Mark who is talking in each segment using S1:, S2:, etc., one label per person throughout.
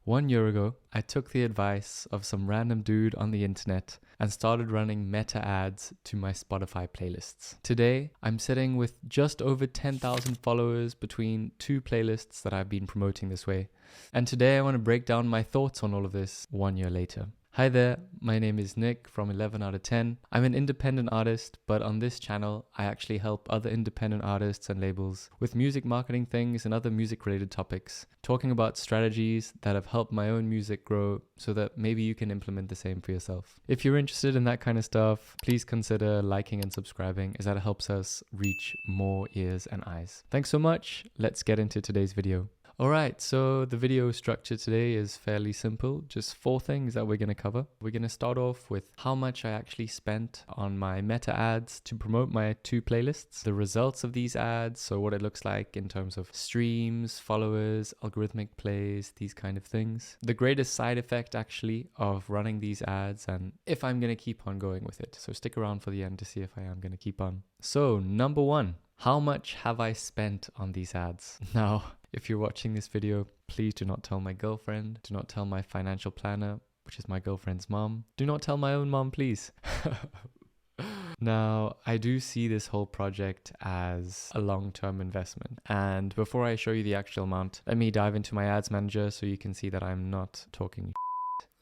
S1: 1 year ago, I took the advice of some random dude on the internet and started running meta ads to my Spotify playlists. Today, I'm sitting with just over 10,000 followers between two playlists that I've been promoting this way. And today I want to break down my thoughts on all of this 1 year later. Hi there, my name is Nick from 11 out of 10. I'm an independent artist, but on this channel, I actually help other independent artists and labels with music marketing things and other music related topics, talking about strategies that have helped my own music grow so that maybe you can implement the same for yourself. If you're interested in that kind of stuff, please consider liking and subscribing as that helps us reach more ears and eyes. Thanks so much. Let's get into today's video. Alright, so the video structure today is fairly simple, just 4 things that we're going to cover. We're going to start off with how much I actually spent on my meta ads to promote my 2 playlists, the results of these ads, so what it looks like in terms of streams, followers, algorithmic plays, these kind of things. The greatest side effect actually of running these ads and if I'm going to keep on going with it. So stick around for the end to see if I am going to keep on. So number 1, how much have I spent on these ads? Now, if you're watching this video, please do not tell my girlfriend, do not tell my financial planner, which is my girlfriend's mom. Do not tell my own mom, please. Now, I do see this whole project as a long-term investment. And before I show you the actual amount, let me dive into my ads manager so you can see that I'm not talking.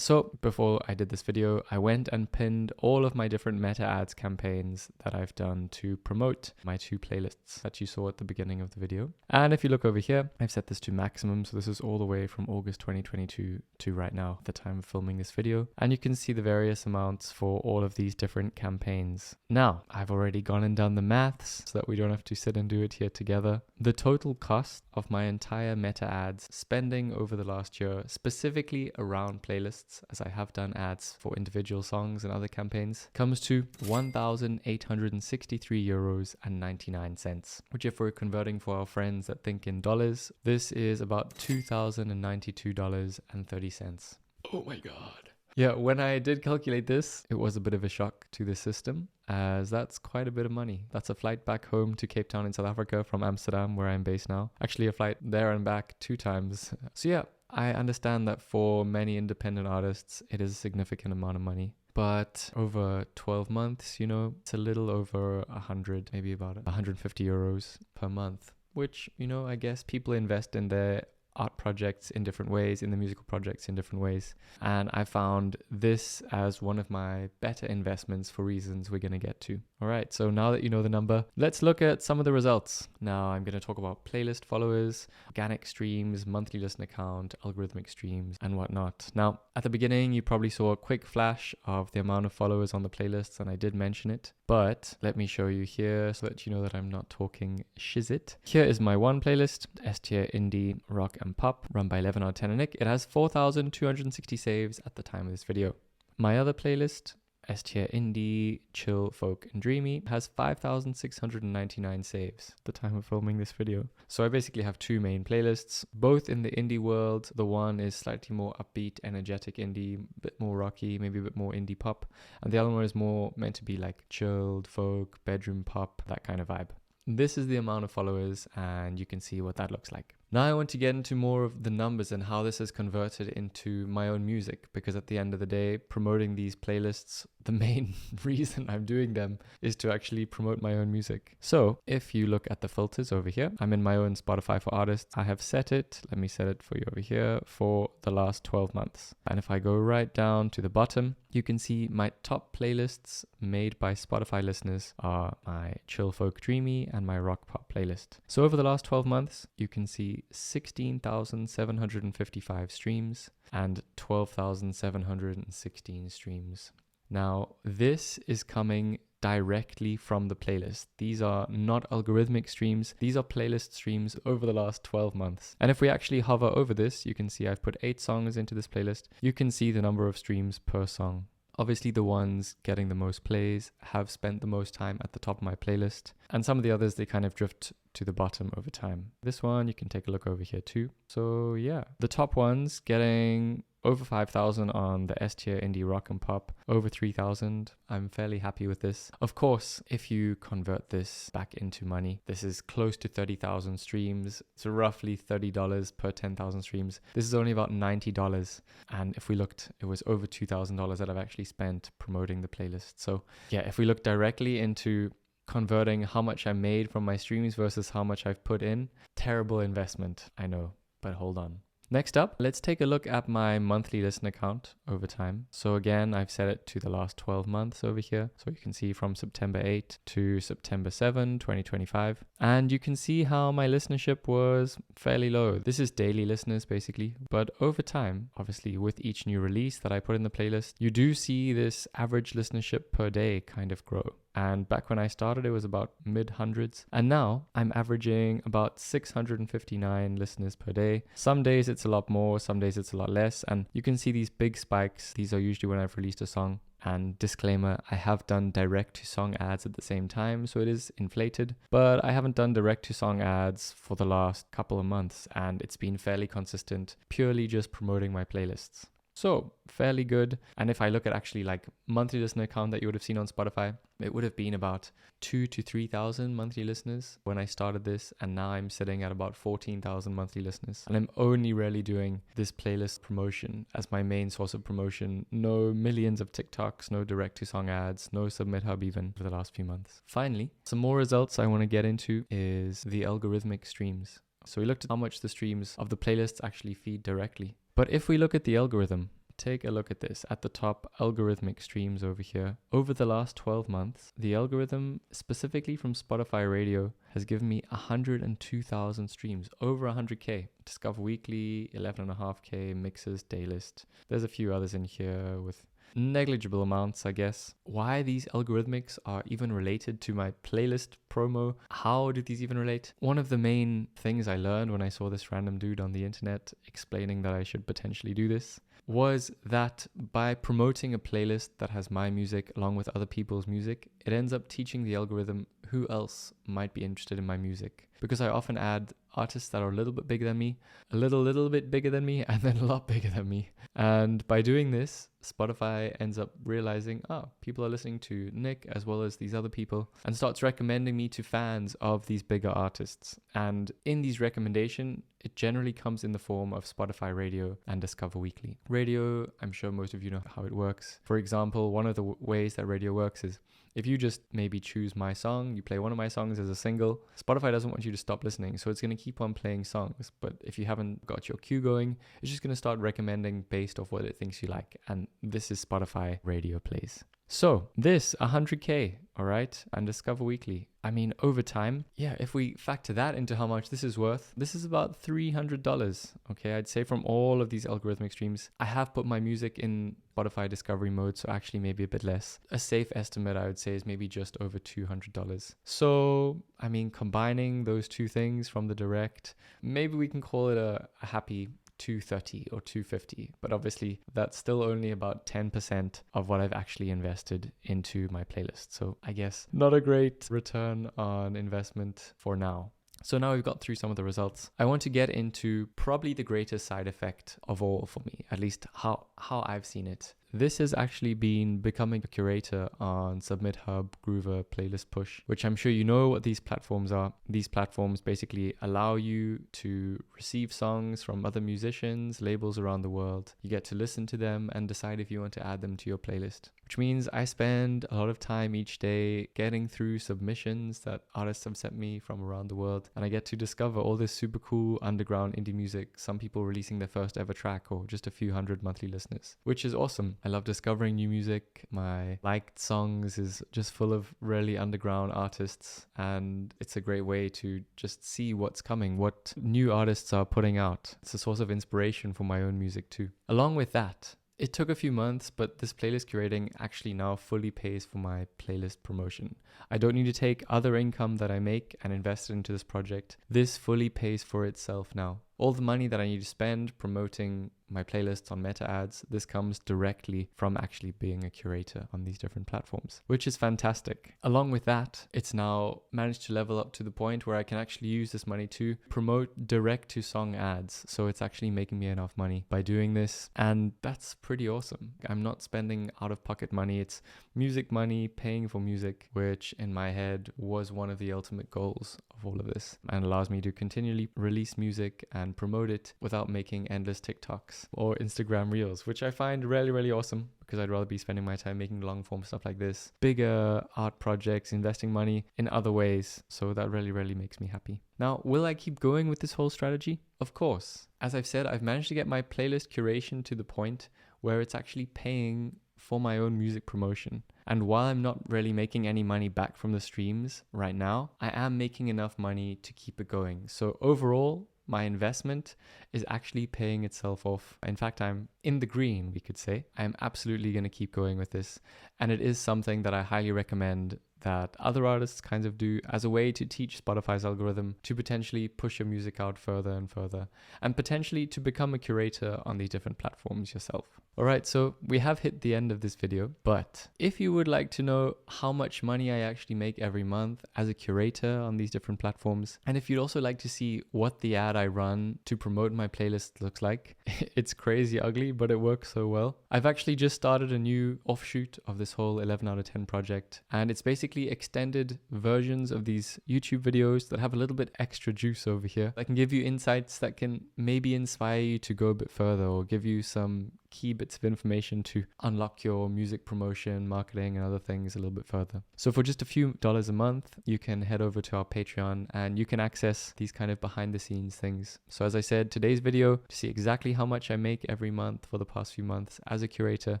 S1: So before I did this video, I went and pinned all of my different meta ads campaigns that I've done to promote my 2 playlists that you saw at the beginning of the video. And if you look over here, I've set this to maximum. So this is all the way from August 2022 to right now, the time of filming this video. And you can see the various amounts for all of these different campaigns. Now, I've already gone and done the maths so that we don't have to sit and do it here together. The total cost of my entire meta ads spending over the last year, specifically around playlists, as I have done ads for individual songs and other campaigns, comes to €1,863.99, which if we're converting for our friends that think in dollars, this is about $2,092.30. Oh my God. Yeah, when I did calculate this, it was a bit of a shock to the system, as that's quite a bit of money. That's a flight back home to Cape Town in South Africa from Amsterdam, where I'm based now. Actually, a flight there and back 2 times. So yeah, I understand that for many independent artists, it is a significant amount of money. But over 12 months, it's a little over 100, maybe about 150 euros per month, which, I guess people invest in their art projects in different ways, in the musical projects in different ways. And I found this as one of my better investments for reasons we're going to get to. All right, so now that you know the number, let's look at some of the results. Now I'm going to talk about playlist followers, organic streams, monthly listen account, algorithmic streams, and whatnot. Now, at the beginning, you probably saw a quick flash of the amount of followers on the playlists, and I did mention it. But let me show you here so that you know that I'm not talking shizit. Here is my one playlist, S tier indie, rock and pop, run by 11 out of 10 and Nick. It has 4,260 saves at the time of this video. My other playlist, S tier indie, chill, folk and dreamy, has 5,699 saves at the time of filming this video. So I basically have 2 main playlists, both in the indie world. The one is slightly more upbeat, energetic indie, a bit more rocky, maybe a bit more indie pop. And the other one is more meant to be like chilled, folk, bedroom pop, that kind of vibe. This is the amount of followers and you can see what that looks like. Now I want to get into more of the numbers and how this has converted into my own music, because at the end of the day, promoting these playlists, the main reason I'm doing them is to actually promote my own music. So if you look at the filters over here, I'm in my own Spotify for artists. I have set it, let me set it for you over here, for the last 12 months. And if I go right down to the bottom, you can see my top playlists made by Spotify listeners are my chill, folk, dreamy and my rock pop playlist. So over the last 12 months, you can see 16,755 streams and 12,716 streams. Now, this is coming directly from the playlist. These are not algorithmic streams. These are playlist streams over the last 12 months. And if we actually hover over this, you can see I've put 8 songs into this playlist. You can see the number of streams per song. Obviously, the ones getting the most plays have spent the most time at the top of my playlist. And some of the others, they kind of drift to the bottom over time. This one, you can take a look over here too. So yeah, the top ones getting over 5,000 on the S tier indie rock and pop, over 3,000. I'm fairly happy with this. Of course, if you convert this back into money, this is close to 30,000 streams. It's roughly $30 per 10,000 streams. This is only about $90. And if we looked, it was over $2,000 that I've actually spent promoting the playlist. So yeah, if we look directly into converting how much I made from my streams versus how much I've put in, terrible investment, I know, but hold on. Next up, let's take a look at my monthly listen count over time. So again, I've set it to the last 12 months over here. So you can see from September 8 to September 7, 2025. And you can see how my listenership was fairly low. This is daily listeners basically. But over time, obviously with each new release that I put in the playlist, you do see this average listenership per day kind of grow. And back when I started, it was about mid-hundreds. And now I'm averaging about 659 listeners per day. Some days it's a lot more, some days it's a lot less. And you can see these big spikes. These are usually when I've released a song. And disclaimer, I have done direct to song ads at the same time, so it is inflated. But I haven't done direct to song ads for the last couple of months. And it's been fairly consistent, purely just promoting my playlists. So fairly good. And if I look at actually like monthly listener count that you would have seen on Spotify, it would have been about 2,000 to 3,000 monthly listeners when I started this. And now I'm sitting at about 14,000 monthly listeners. And I'm only really doing this playlist promotion as my main source of promotion. No millions of TikToks, no direct to song ads, no Submit Hub even for the last few months. Finally, some more results I want to get into is the algorithmic streams. So we looked at how much the streams of the playlists actually feed directly. But if we look at the algorithm, take a look at this. At the top, algorithmic streams over here. Over the last 12 months, the algorithm, specifically from Spotify Radio, has given me 102,000 streams, over 100K. Discover Weekly, 11.5K, Mixes, Daylist. There's a few others in here with negligible amounts, I guess. Why these algorithmics are even related to my playlist promo? How do these even relate? One of the main things I learned when I saw this random dude on the internet explaining that I should potentially do this was that by promoting a playlist that has my music along with other people's music, it ends up teaching the algorithm who else might be interested in my music. Because I often add artists that are a little bit bigger than me, a little bit bigger than me, and then a lot bigger than me. And by doing this, Spotify ends up realizing, oh, people are listening to Nick as well as these other people, and starts recommending me to fans of these bigger artists. And in these recommendations, it generally comes in the form of Spotify Radio and Discover Weekly. Radio, I'm sure most of you know how it works. For example, one of the ways that radio works is if you just maybe choose my song, you play one of my songs as a single, Spotify doesn't want you to stop listening. So it's going to keep on playing songs. But if you haven't got your queue going, it's just going to start recommending based off what it thinks you like. And this is Spotify Radio plays. So this 100K, all right, and Discover Weekly. I mean, over time, yeah, if we factor that into how much this is worth, this is about $300. Okay, I'd say from all of these algorithmic streams, I have put my music in Spotify discovery mode, so actually maybe a bit less. A safe estimate, I would say, is maybe just over $200. So, I mean, combining those two things from the direct, maybe we can call it a happy 230 or 250, but obviously that's still only about 10% of what I've actually invested into my playlist. So I guess not a great return on investment for now. So now we've got through some of the results. I want to get into probably the greatest side effect of all for me, at least how I've seen it. This has actually been becoming a curator on Submit Hub, Groover, Playlist Push, which I'm sure you know what these platforms are. These platforms basically allow you to receive songs from other musicians, labels around the world. You get to listen to them and decide if you want to add them to your playlist, which means I spend a lot of time each day getting through submissions that artists have sent me from around the world. And I get to discover all this super cool underground indie music, some people releasing their first ever track or just a few hundred monthly listeners, which is awesome. I love discovering new music. My liked songs is just full of really underground artists, and it's a great way to just see what's coming, what new artists are putting out. It's a source of inspiration for my own music too. Along with that, it took a few months, but this playlist curating actually now fully pays for my playlist promotion. I don't need to take other income that I make and invest it into this project. This fully pays for itself now. All the money that I need to spend promoting my playlists on meta ads. This comes directly from actually being a curator on these different platforms, which is fantastic. Along with that, it's now managed to level up to the point where I can actually use this money to promote direct to song ads. So it's actually making me enough money by doing this. And that's pretty awesome. I'm not spending out of pocket money. It's music money, paying for music, which in my head was one of the ultimate goals of all of this, and allows me to continually release music and promote it without making endless TikToks or Instagram reels, which I find really, really awesome, because I'd rather be spending my time making long form stuff like this, bigger art projects, investing money in other ways. So that really, really makes me happy. Now, will I keep going with this whole strategy? Of course. As I've said, I've managed to get my playlist curation to the point where it's actually paying for my own music promotion. And while I'm not really making any money back from the streams right now, I am making enough money to keep it going. So overall, my investment is actually paying itself off. In fact, I'm in the green, we could say. I'm absolutely going to keep going with this. And it is something that I highly recommend that other artists kind of do as a way to teach Spotify's algorithm to potentially push your music out further and further, and potentially to become a curator on these different platforms yourself. All right, so we have hit the end of this video, but if you would like to know how much money I actually make every month as a curator on these different platforms, and if you'd also like to see what the ad I run to promote my playlist looks like, it's crazy ugly, but it works so well. I've actually just started a new offshoot of this whole 11 out of 10 project, and it's basically extended versions of these YouTube videos that have a little bit extra juice over here. I can give you insights that can maybe inspire you to go a bit further, or give you some key bits of information to unlock your music promotion, marketing, and other things a little bit further. So for just a few dollars a month, you can head over to our Patreon and you can access these kind of behind the scenes things. So as I said, today's video, to see exactly how much I make every month for the past few months as a curator,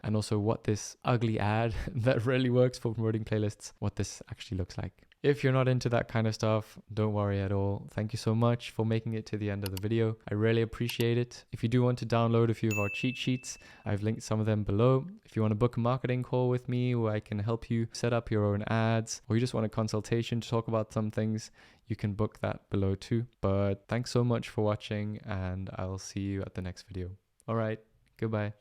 S1: and also what this ugly ad that really works for promoting playlists, what this actually looks like. If you're not into that kind of stuff, don't worry at all. Thank you so much for making it to the end of the video. I really appreciate it. If you do want to download a few of our cheat sheets, I've linked some of them below. If you want to book a marketing call with me where I can help you set up your own ads, or you just want a consultation to talk about some things, you can book that below too. But thanks so much for watching, and I'll see you at the next video. All right, goodbye.